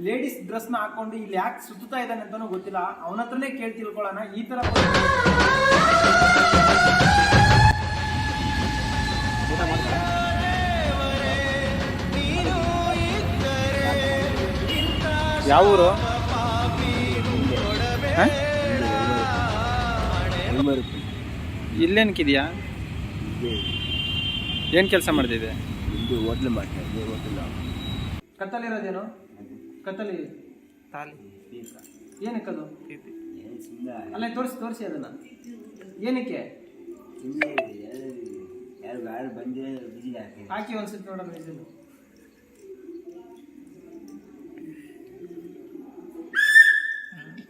Ladies dress ನ ಹಾಕೊಂಡು ಇಲ್ಲಿ ಯಾಕೆ ಸುತ್ತಾ ಇದ್ದಾನೆ ಅಂತಾನೂ ಗೊತ್ತಿಲ್ಲ. ಅವನ ಹತ್ರನೇ ಕೇಳಿ ತಿಳ್ಕೊಳ್ಳೋಣ. ಈ ತರ ಯಾವ ಊರು? ಇಲ್ಲೇನಕ್ಕಿದೆಯಾ? ಏನು ಕೆಲಸ ಮಾಡ್ತಿದ್ದೆ? ಹೋಟ್ಲ್ ಮಾಡ್ತಾ ಇದ್ದೆ. ಹೋಟೆಲ್ ಕತ್ತಲಿರೋದೇನು? ಕತ್ತಲಿ ತಾಲಿ ಏನಕ್ಕದು? ಅಲ್ಲ ತೋರಿಸಿ ಅದನ್ನ. ಏನಕ್ಕೆ ಯಾರು ಬಂದ್ರೆ ಹಾಕಿ ಒಂದ್ಸತಿ ನೋಡೋಣ. ಇದನ್ನು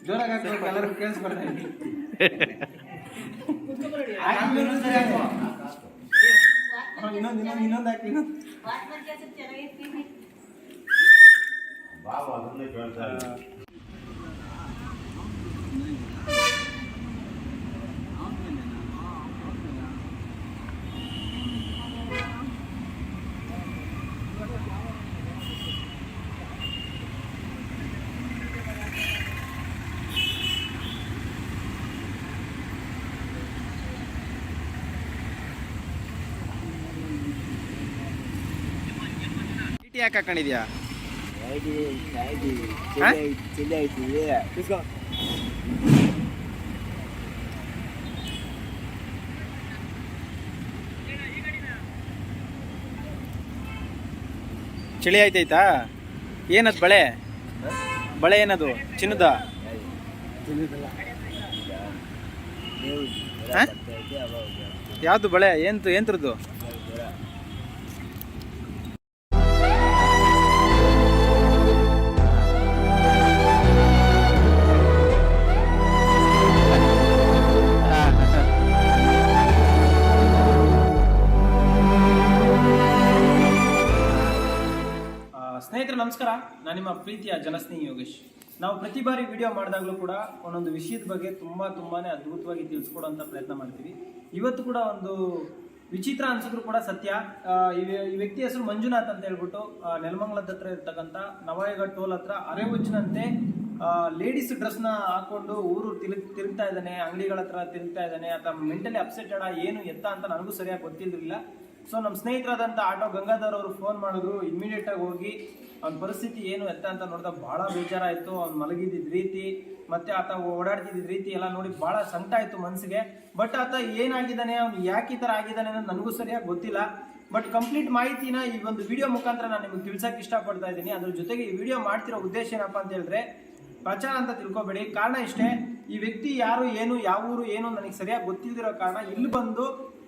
ಜೋರಾಗಿ ಹಾಕ್ಬೇಕು, ಎಲ್ಲರೂ ಕೇಳಿಸ್ಕೊಳ್ತಾ ಇದ್ದೀನಿ. ಇನ್ನೊಂದು ಹಾಕಿ. ಯಾಕೆ ಹಾಕೊಂಡಿದ್ಯಾ? ಚಳಿ ಆಯ್ತಾಯ್ತಾ? ಏನದು ಬಳೆ? ಬಳೆ ಏನದು? ಚಿನ್ನದ? ಯಾವುದು ಬಳೆ? ಎಂತ್ರದ್ದು? ಸ್ನೇಹಿತರೆ ನಮಸ್ಕಾರ, ನಾನು ನಿಮ್ಮ ಪ್ರೀತಿಯ ಜನಸ್ನೇಹಿ ಯೋಗೇಶ್. ನಾವು ಪ್ರತಿ ಬಾರಿ ವಿಡಿಯೋ ಮಾಡಿದಾಗಲೂ ಕೂಡ ಒಂದೊಂದು ವಿಷಯದ ಬಗ್ಗೆ ತುಂಬಾನೇ ಅದ್ಭುತವಾಗಿ ತಿಳಿಸ್ಕೊಡುವಂಥ ಪ್ರಯತ್ನ ಮಾಡ್ತೀವಿ. ಇವತ್ತು ಕೂಡ ಒಂದು ವಿಚಿತ್ರ ಅನ್ಸಿದ್ರು ಕೂಡ ಸತ್ಯ. ಈ ವ್ಯಕ್ತಿ ಹೆಸರು ಮಂಜುನಾಥ್ ಅಂತ ಹೇಳ್ಬಿಟ್ಟು ನೆಲಮಂಗಲದ ಹತ್ರ ಇರ್ತಕ್ಕಂಥ ನವಾಯಿಗ ಟೋಲ್ ಹತ್ರ ಅರೆಹುಚ್ಚಿನಂತೆ ಲೇಡೀಸ್ ಡ್ರೆಸ್ನ ಹಾಕೊಂಡು ಊರು ತಿರುಗ್ತಾ ಇದ್ದಾನೆ, ಅಂಗಡಿಗಳ ಹತ್ರ ತಿರುಗ್ತಾ ಇದ್ದಾನೆ. ಅಥವಾ ಮೆಂಟಲಿ ಅಪ್ಸೆಟೆಡ್ ಏನು ಎತ್ತ ಅಂತ ನನಗೂ ಸರಿಯಾಗಿ ಗೊತ್ತಿರಲಿಲ್ಲ. ಸೊ ನಮ್ಮ ಸ್ನೇಹಿತರಾದಂಥ ಆಟೋ ಗಂಗಾಧರ್ ಅವರು ಫೋನ್ ಮಾಡಿದ್ರು. ಇಮ್ಮಿಡಿಯೇಟ್ ಆಗಿ ಹೋಗಿ ಅವ್ನ ಪರಿಸ್ಥಿತಿ ಏನು ಎತ್ತ ಅಂತ ನೋಡಿದಾಗ ಭಾಳ ಬೇಜಾರಾಯಿತು. ಅವ್ನು ಮಲಗಿದ್ದ ರೀತಿ ಮತ್ತೆ ಆತ ಓಡಾಡ್ತಿದ್ದ ರೀತಿ ಎಲ್ಲ ನೋಡಿ ಭಾಳ ಸಂಕಟ ಆಯಿತು ಮನಸ್ಸಿಗೆ. ಬಟ್ ಆತ ಏನಾಗಿದ್ದಾನೆ, ಅವ್ನು ಯಾಕೆ ಈ ಥರ ಆಗಿದ್ದಾನೆ ಅನ್ನೋದು ನನಗೂ ಸರಿಯಾಗಿ ಗೊತ್ತಿಲ್ಲ. ಬಟ್ ಕಂಪ್ಲೀಟ್ ಮಾಹಿತಿನ ಈ ಒಂದು ವಿಡಿಯೋ ಮುಖಾಂತರ ನಾನು ನಿಮಗೆ ತಿಳ್ಸಕ್ಕೆ ಇಷ್ಟಪಡ್ತಾ ಇದ್ದೀನಿ. ಅದ್ರ ಜೊತೆಗೆ ಈ ವಿಡಿಯೋ ಮಾಡ್ತಿರೋ ಉದ್ದೇಶ ಏನಪ್ಪ ಅಂತ ಹೇಳಿದ್ರೆ ಪ್ರಚಾರ ಅಂತ ತಿಳ್ಕೊಬೇಡಿ. ಕಾರಣ ಇಷ್ಟೇ, ಈ ವ್ಯಕ್ತಿ ಯಾರು ಏನು ಯಾವ ಊರು ಏನು ನನಗೆ ಸರಿಯಾಗಿ ಗೊತ್ತಿಲ್ದಿರೋ ಕಾರಣ ಇಲ್ಲಿ ಬಂದು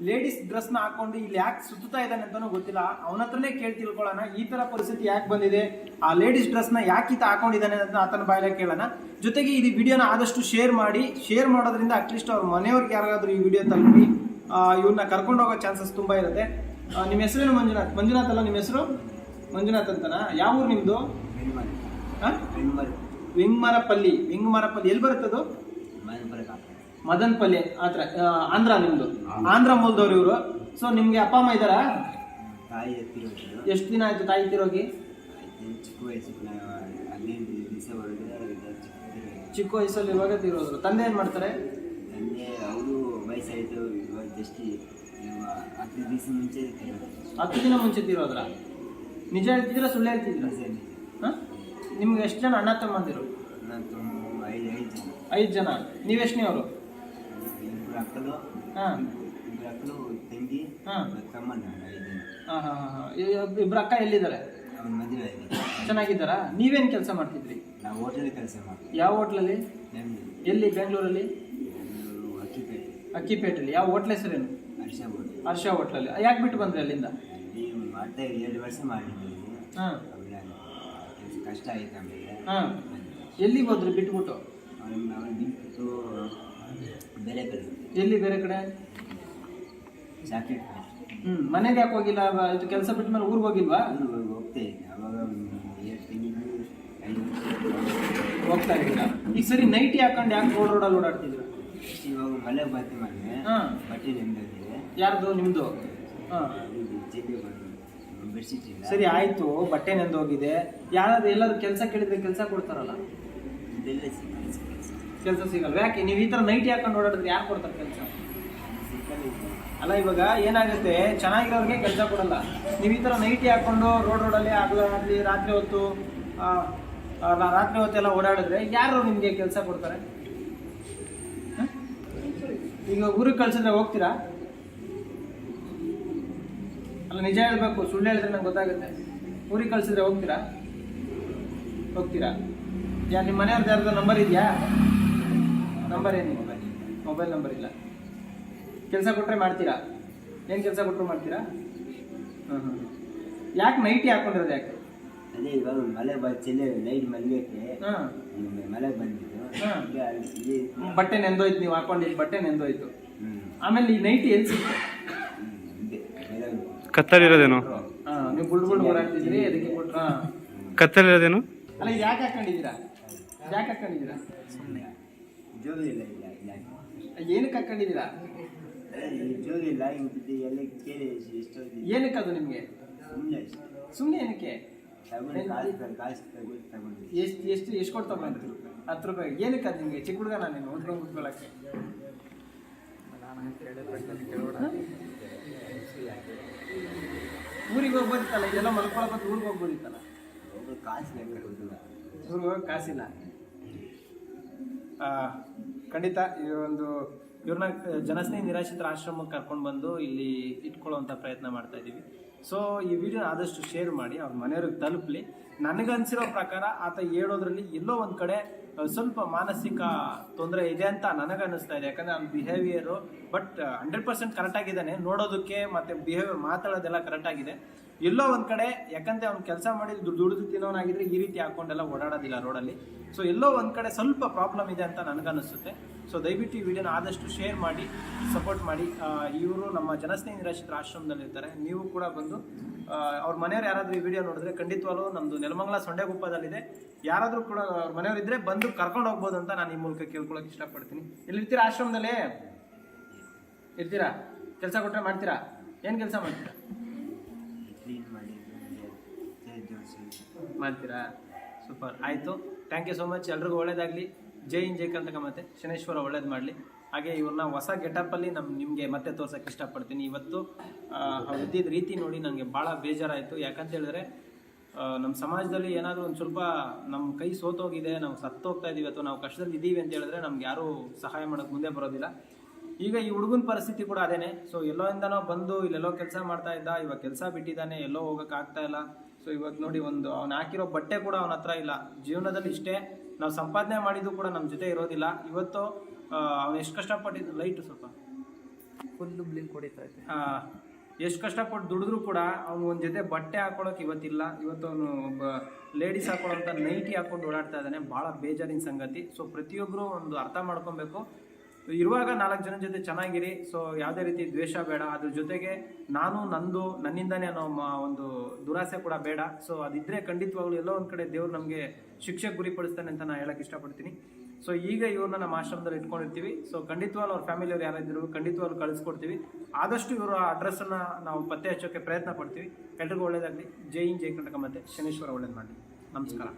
ಲೇಡೀಸ್ ಡ್ರೆಸ್ನ ಹಾಕೊಂಡು ಇಲ್ಲಿ ಯಾಕೆ ಸುತ್ತಾ ಇದ್ದಾನೆ ಅಂತಾನೂ ಗೊತ್ತಿಲ್ಲ. ಅವನ ಹತ್ರನೇ ಕೇಳಿ ತಿಳ್ಕೊಳ್ಳೋಣ. ಈ ಥರ ಪರಿಸ್ಥಿತಿ ಯಾಕೆ ಬಂದಿದೆ, ಆ ಲೇಡೀಸ್ ಡ್ರೆಸ್ನ ಯಾಕೆ ಈತ ಹಾಕೊಂಡಿದ್ದಾನೆ ಅಂತ ಆತನ ಬಾಯಲ್ಲೇ ಕೇಳೋಣ. ಜೊತೆಗೆ ಈ ವಿಡಿಯೋನ ಆದಷ್ಟು ಶೇರ್ ಮಾಡಿ. ಶೇರ್ ಮಾಡೋದ್ರಿಂದ ಅಟ್ಲೀಸ್ಟ್ ಅವ್ರ ಮನೆಯವ್ರಿಗೆ ಯಾರಾದ್ರೂ ಈ ವಿಡಿಯೋ ತಲುಪಿ ಇವ್ರನ್ನ ಕರ್ಕೊಂಡು ಹೋಗೋ ಚಾನ್ಸಸ್ ತುಂಬ ಇರುತ್ತೆ. ನಿಮ್ಮ ಹೆಸರೇನು? ಮಂಜುನಾಥ್ ಅಲ್ಲ ನಿಮ್ಮ ಹೆಸರು? ಮಂಜುನಾಥ್ ಅಂತನಾ? ಯಾವ ಊರು ನಿಮ್ಮದು? ವಿಂಗಮರಪಲ್ಲಿ. ಎಲ್ಲಿ ಬರುತ್ತದು? ಮದನ್ಪಲ್ಲಿ ಹತ್ರ, ಆಂಧ್ರ. ನಿಮ್ದು ಆಂಧ್ರ ಮೂಲದವ್ರು ಇವರು. ಸೊ ನಿಮ್ಗೆ ಅಪ್ಪ ಅಮ್ಮ ಇದ್ದಾರಾ? ಎಷ್ಟು ದಿನ ಆಯ್ತು ತಾಯಿ ತಿರೋಗಿ? ಚಿಕ್ಕ ವಯಸ್ಸಲ್ಲಿ ಇವಾಗ ತೀರೋದ್ರು. ತಂದೆ ಏನ್ ಮಾಡ್ತಾರೆ? ಅವರು ವಯಸ್ಸಾಯ್ತು, 10 ದಿನ ಮುಂಚೆ ತೀರೋದ್ರ? ನಿಜ ಹೇಳ್ತಿದ್ದೀರಾ ಸುಳ್ಳು ಹೇಳ್ತಿದ್ದೀರಾ? ನಿಮ್ಗೆ ಎಷ್ಟು ಜನ ಅಣ್ಣ ತಮ್ಮಂದಿರು? 5 ಜನ. ನೀವೆಷ್ಟನೇವರು? ಇಬ್ರು ಅಕ್ಕ ಎಲ್ಲಿದ್ದಾರೆ? ಚೆನ್ನಾಗಿದ್ದಾರಾ? ನೀವೇನ್ ಕೆಲಸ ಮಾಡ್ತಿದ್ರಿ? ಯಾವ ಹೋಟ್ಲಲ್ಲಿ? ಎಲ್ಲಿ? ಬೆಂಗಳೂರಲ್ಲಿ? ಅಕ್ಕಿಪೇಟೆಯಲ್ಲಿ. ಯಾವ ಹೋಟ್ಲ್ ಹೆಸರೇನು? ಹರ್ಷ ಹೋಟ್ಲಲ್ಲಿ. ಯಾಕೆ ಬಿಟ್ಟು ಬಂದ್ರಿ ಅಲ್ಲಿಂದ? ಕಷ್ಟ ಆಯ್ತು. ಎಲ್ಲಿ ಹೋದ್ರಿ ಬಿಟ್ಬಿಟ್ಟು? ಬೇರೆ ಕಡೆ. ಎಲ್ಲಿ ಬೇರೆ ಕಡೆ? ಮನೆಗೆ ಯಾಕೆ ಹೋಗಿಲ್ಲ? ಇದು ಕೆಲಸ ಬಿಟ್ಟ ಮೇಲೆ ಊರಿಗೆ ಹೋಗಿಲ್ವಾ? ಹೋಗ್ತಾ ಇದ್ದೆ ಅವಾಗ. ಹೋಗ್ತಾ ಇದ್ದೀರಾ? ಈಗ ಸರಿ ನೈಟಿ ಹಾಕೊಂಡು ಯಾಕೆ ರೋಡಲ್ಲಿ ಓಡಾಡ್ತಿದ್ರು? ಇವಾಗ ಮಳೆ ಬತ್ತೆ ಮಾಡಿದೆ. ಬಟ್ಟೆ ನಿಮ್ದು ಯಾರ್ದು? ನಿಮ್ದು? ಬೆಡ್ಶೀಟ್ ಇಲ್ಲ. ಸರಿ ಆಯ್ತು, ಬಟ್ಟೆ ನೆಂದೋಗಿದೆ, ಯಾರಾದ್ರೂ ಎಲ್ಲಾದ್ರೂ ಕೆಲಸ ಕೇಳಿದ್ರೆ ಕೆಲಸ ಕೊಡ್ತಾರಲ್ಲ? ಇದೆಲ್ಲ ಸಿಕ್ಕಲ್ಲ. ಕೆಲಸ ಸಿಗಲ್ಲ. ಯಾಕೆ ನೀವು ಈ ತರ ನೈಟಿ ಹಾಕೊಂಡು ಓಡಾಡಿದ್ರೆ ಯಾರು ಕೊಡ್ತಾರೆ ಕೆಲಸ? ಅಲ್ಲ, ಇವಾಗ ಏನಾಗುತ್ತೆ, ಚೆನ್ನಾಗಿರೋರಿಗೆ ಕೆಲಸ ಕೊಡಲ್ಲ. ನೀವು ಈ ತರ ನೈಟಿ ಹಾಕೊಂಡು ರೋಡಲ್ಲಿ ಆಗಲಿ ರಾತ್ರಿ ಹೊತ್ತು ರಾತ್ರಿ ಹೊತ್ತೆಲ್ಲ ಓಡಾಡಿದ್ರೆ ಯಾರು ನಿಮ್ಗೆ ಕೆಲಸ ಕೊಡ್ತಾರೆ? ಹ? ಈಗ ಊರಿಗೆ ಕಳ್ಸಿದ್ರೆ ಹೋಗ್ತೀರಾ? ಅಲ್ಲ, ನಿಜ ಹೇಳ್ಬೇಕು, ಸುಳ್ಳು ಹೇಳಿದ್ರೆ ನಂಗೆ ಗೊತ್ತಾಗುತ್ತೆ. ಊರಿಗೆ ಕಳ್ಸಿದ್ರೆ ಹೋಗ್ತೀರಾ? ನಿಮ್ಮ ಮನೆಯವ್ರದ್ದು ಯಾರ್ದು ನಂಬರ್ ಇದೆಯಾ? ನಂಬರ್ ಏನು? ಮೊಬೈಲ್ ನಂಬರ್ ಇಲ್ಲ. ಕೆಲಸ ಕೊಟ್ಟರೆ ಮಾಡ್ತೀರಾ? ಏನು ಕೆಲಸ ಕೊಟ್ಟರು ಮಾಡ್ತೀರಾ? ಯಾಕೆ ನೈಟಿ ಹಾಕೊಂಡಿರೋದು? ಯಾಕೆ? ಅದೇ ಇವಾಗ ಮಳೆ ಚೆಲ್ಲಿ ಲೈಟ್ ಮಲ್ಗಕ್ಕೆ ಹಾಂ, ಮಳೆ ಬಂದಿತ್ತು. ಬಟ್ಟೆ ನೆಂದೋಯ್ತು, ನೀವು ಹಾಕೊಂಡಿದ್ದು ಬಟ್ಟೆ ನೆಂದೋಯ್ತು. ಆಮೇಲೆ ಈ ನೈಟಿ ಎಲ್ಲಿ ಸಿಕ್ತು? ಕತ್ತಲಿರೋದೇನು? ಹಾಂ, ನೀವು ಗುಳ್ಳು ಓಡಾಡ್ತಿದ್ರಿ, ಅದಕ್ಕೆ ಕೊಟ್ರ? ಕತ್ತಲಿರೋದೇನು? ಅಲ್ಲ, ಇದು ಯಾಕೆ ಹಾಕೊಂಡಿದ್ದೀರಾ? ಸುಮ್ಮನೆ ಜೋಗಿ ಇಲ್ಲ ಇಲ್ಲ ಇಲ್ಲ ಏನಕ್ಕೆ ಹಾಕೊಂಡಿದ್ದೀರಾ? ಜೋಗಿ ಇಲ್ಲ ಎಲ್ಲ ಕೇಳಿ ಎಷ್ಟೋ ಏನಕ್ಕೆ ಅದು ನಿಮಗೆ? ಸುಮ್ಮನೆ ಏನಕ್ಕೆ? ಕಾಸು ತಗೊಂಡು ಎಷ್ಟು ಕೊಟ್ಟು ತಗೊಂಡ್ರಿ? 10 ರೂಪಾಯಿ. ಏನಕ್ಕೆ ಅದು ನಿಮಗೆ? ಚಿಕ್ಕ ಹುಡುಗ ನಾನು ನೀನು ಉಟ್ಕೊಂಡು ಕುತ್ಕೊಳ್ಳೋಕ್ಕೆ. ಊರಿಗೆ ಹೋಗ್ಬೋದಿತ್ತಲ್ಲ, ಇದೆಲ್ಲ ಮಲ್ಕೊಳ್ಳೋಕೆ ಊರಿಗೆ ಹೋಗ್ಬೋದಿತ್ತಲ್ಲ. ಕಾಸು ಬೇಕಾಗುದಿಲ್ಲ, ಊರಿಗೆ ಹೋಗೋಕೆ ಕಾಸಿಲ್ಲ. ಖಂಡಿತ ಇವ್ರನ್ನ ಜನಸ್ನೇಹಿ ನಿರಾಶ್ರಿತರ ಆಶ್ರಮಕ್ಕೆ ಕರ್ಕೊಂಡು ಬಂದು ಇಲ್ಲಿ ಇಟ್ಕೊಳ್ಳೋವಂಥ ಪ್ರಯತ್ನ ಮಾಡ್ತಾ ಇದ್ದೀವಿ. ಸೊ ಈ ವಿಡಿಯೋನ ಆದಷ್ಟು ಶೇರ್ ಮಾಡಿ ಅವ್ರ ಮನೆಯವ್ರಿಗೆ ತಲುಪಲಿ. ನನಗನ್ಸಿರೋ ಪ್ರಕಾರ ಆತ ಹೇಳೋದ್ರಲ್ಲಿ ಎಲ್ಲೋ ಒಂದು ಕಡೆ ಸ್ವಲ್ಪ ಮಾನಸಿಕ ತೊಂದರೆ ಇದೆ ಅಂತ ನನಗನ್ನಿಸ್ತಾ ಇದೆ. ಯಾಕಂದರೆ ಅವ್ನ ಬಿಹೇವಿಯರು 100% ಕರೆಕ್ಟಾಗಿದ್ದಾನೆ ನೋಡೋದಕ್ಕೆ, ಮತ್ತು ಬಿಹೇವಿಯರ್ ಮಾತಾಡೋದೆಲ್ಲ ಕರೆಕ್ಟಾಗಿದೆ. ಎಲ್ಲೋ ಒಂದು ಕಡೆ, ಯಾಕಂದರೆ ಅವ್ನು ಕೆಲಸ ಮಾಡಿ ದುಡಿದು ತಿನ್ನೋನಾಗಿದ್ರೆ ಈ ರೀತಿ ಹಾಕ್ಕೊಂಡೆಲ್ಲ ಓಡಾಡೋದಿಲ್ಲ ರೋಡಲ್ಲಿ. ಸೊ ಎಲ್ಲೋ ಒಂದು ಕಡೆ ಸ್ವಲ್ಪ ಪ್ರಾಬ್ಲಮ್ ಇದೆ ಅಂತ ನನಗನ್ನಿಸುತ್ತೆ. ಸೊ ದಯವಿಟ್ಟು ಈ ವಿಡಿಯೋನ ಆದಷ್ಟು ಶೇರ್ ಮಾಡಿ, ಸಪೋರ್ಟ್ ಮಾಡಿ. ಇವರು ನಮ್ಮ ಜನಸ್ನೇಹಿ ನಿರಾಶ್ರಿತರ ಆಶ್ರಮದಲ್ಲಿರ್ತಾರೆ. ನೀವು ಕೂಡ ಬಂದು ಅವ್ರ ಮನೆಯವ್ರು ಯಾರಾದರೂ ಈ ವಿಡಿಯೋ ನೋಡಿದ್ರೆ ಖಂಡಿತವಾಗ್ಲೂ ನಮ್ಮದು ನೆಲಮಂಗಲ ಸೊಂಡೆಗುಪ್ಪದಲ್ಲಿದೆ. ಯಾರಾದರೂ ಕೂಡ ಅವ್ರ ಮನೆಯವರಿದ್ದರೆ ಬಂದು ಕರ್ಕೊಂಡು ಹೋಗ್ಬೋದು ಅಂತ ನಾನು ಈ ಮೂಲಕ ಕೇಳ್ಕೊಳ್ಳೋಕೆ ಇಷ್ಟಪಡ್ತೀನಿ. ಎಲ್ಲಿರ್ತೀರಾ? ಆಶ್ರಮದಲ್ಲಿ ಇರ್ತೀರಾ? ಕೆಲಸ ಕೊಟ್ಟರೆ ಮಾಡ್ತೀರಾ? ಏನು ಕೆಲಸ ಮಾಡ್ತೀರಾ? ಮಾಡ್ತೀರಾ? ಸೂಪರ್, ಆಯಿತು. Thank you so much. ಎಲ್ರಿಗೂ ಒಳ್ಳೇದಾಗಲಿ. ಜೈ ಹಿಂದ್, ಜೈ ಕರ್ನಾಟಕ. ಮತ್ತು ಶನೇಶ್ವರ ಒಳ್ಳೇದು ಮಾಡಲಿ. ಹಾಗೆ ಇವ್ರನ್ನ ಹೊಸ ಗೆಟಪ್ಪಲ್ಲಿ ನಿಮಗೆ ಮತ್ತೆ ತೋರ್ಸೋಕ್ಕೆ ಇಷ್ಟಪಡ್ತೀನಿ. ಇವತ್ತು ಅವ್ರು ಇದ್ದಿದ್ದ ರೀತಿ ನೋಡಿ ನನಗೆ ಭಾಳ ಬೇಜಾರಾಯಿತು. ಯಾಕಂತ ಹೇಳಿದ್ರೆ ನಮ್ಮ ಸಮಾಜದಲ್ಲಿ ಏನಾದರೂ ಒಂದು ಸ್ವಲ್ಪ ನಮ್ಮ ಕೈ ಸೋತೋಗಿದೆ, ನಾವು ಸತ್ತೋಗ್ತಾ ಇದ್ದೀವಿ ಅಥವಾ ನಾವು ಕಷ್ಟದಲ್ಲಿ ಇದ್ದೀವಿ ಅಂತ ಹೇಳಿದ್ರೆ ನಮ್ಗೆ ಯಾರೂ ಸಹಾಯ ಮಾಡೋಕ್ಕೆ ಮುಂದೆ ಬರೋದಿಲ್ಲ. ಈಗ ಈ ಹುಡುಗನ ಪರಿಸ್ಥಿತಿ ಕೂಡ ಅದೇನೆ. ಸೊ ಎಲ್ಲೋಯಿಂದನೋ ಬಂದು ಇಲ್ಲೆಲ್ಲೋ ಕೆಲಸ ಮಾಡ್ತಾ ಇದ್ದ, ಇವಾಗ ಕೆಲಸ ಬಿಟ್ಟಿದ್ದಾನೆ, ಎಲ್ಲೋ ಹೋಗೋಕ್ಕಾಗ್ತಾ ಇಲ್ಲ. ಸೊ ಇವತ್ತು ನೋಡಿ, ಅವ್ನು ಹಾಕಿರೋ ಬಟ್ಟೆ ಕೂಡ ಅವನ ಹತ್ರ ಇಲ್ಲ. ಜೀವನದಲ್ಲಿ ಇಷ್ಟೇ, ನಾವು ಸಂಪಾದನೆ ಮಾಡಿದ್ದು ಕೂಡ ನಮ್ಮ ಜೊತೆ ಇರೋದಿಲ್ಲ. ಇವತ್ತು ಅವನು ಎಷ್ಟು ಕಷ್ಟಪಟ್ಟಿದ್ದು, ಲೈಟು ಸ್ವಲ್ಪ ಫುಲ್ಲು ಬ್ಲಿಂಕ್ ಹೊಡಿತಾ ಇತ್ತು. ಎಷ್ಟು ಕಷ್ಟಪಟ್ಟು ದುಡಿದ್ರೂ ಕೂಡ ಅವನು ಒಂದು ಜೊತೆ ಬಟ್ಟೆ ಹಾಕೊಳ್ಳೋಕೆ ಇವತ್ತಿಲ್ಲ. ಇವತ್ತು ಅವನು ಒಬ್ಬ ಲೇಡೀಸ್ ಹಾಕೊಳ್ಳೋಂಥ ನೈಟಿ ಹಾಕೊಂಡು ಓಡಾಡ್ತಾ ಇದ್ದಾನೆ. ಭಾಳ ಬೇಜಾರಿನ ಸಂಗತಿ. ಸೊ ಪ್ರತಿಯೊಬ್ಬರು ಒಂದು ಅರ್ಥ ಮಾಡ್ಕೊಬೇಕು. ಇರುವಾಗ 4 ಜನ ಜೊತೆ ಚೆನ್ನಾಗಿರಿ. ಸೊ ಯಾವುದೇ ರೀತಿ ದ್ವೇಷ ಬೇಡ. ಅದ್ರ ಜೊತೆಗೆ ನನ್ನಿಂದಾನೇ ಅನ್ನೋ ಒಂದು ದುರಾಸೆ ಕೂಡ ಬೇಡ. ಸೊ ಅದಿದ್ದರೆ ಖಂಡಿತವಾಗ್ಲೂ ಎಲ್ಲೋ ಒಂದು ಕಡೆ ದೇವ್ರು ನಮಗೆ ಶಿಕ್ಷೆಗೆ ಗುರಿಪಡಿಸ್ತಾನೆ ಅಂತ ನಾನು ಹೇಳಕ್ಕೆ ಇಷ್ಟಪಡ್ತೀನಿ. ಸೊ ಈಗ ಇವ್ರನ್ನ ನಮ್ಮ ಆಶ್ರಮದಲ್ಲಿ ಇಟ್ಕೊಂಡಿರ್ತೀವಿ. ಸೊ ಖಂಡಿತವಾಗ್ಲೂ ಅವ್ರ ಫ್ಯಾಮಿಲಿಯವ್ರು ಯಾರಾದ್ರು ಖಂಡಿತವಾಗ್ಲೂ ಕಳಿಸ್ಕೊಡ್ತೀವಿ. ಆದಷ್ಟು ಇವರ ಅಡ್ರೆಸ್ಸನ್ನು ನಾವು ಪತ್ತೆ ಹಚ್ಚೋಕ್ಕೆ ಪ್ರಯತ್ನ ಪಡ್ತೀವಿ. ಎಲ್ರಿಗೂ ಒಳ್ಳೇದಾಗಲಿ. ಜೈ ಹಿಂದ್, ಜೈ ಕರ್ನಾಟಕ. ಮತ್ತು ಶನೇಶ್ವರ ಒಳ್ಳೇದು ಮಾಡಲಿ. ನಮಸ್ಕಾರ.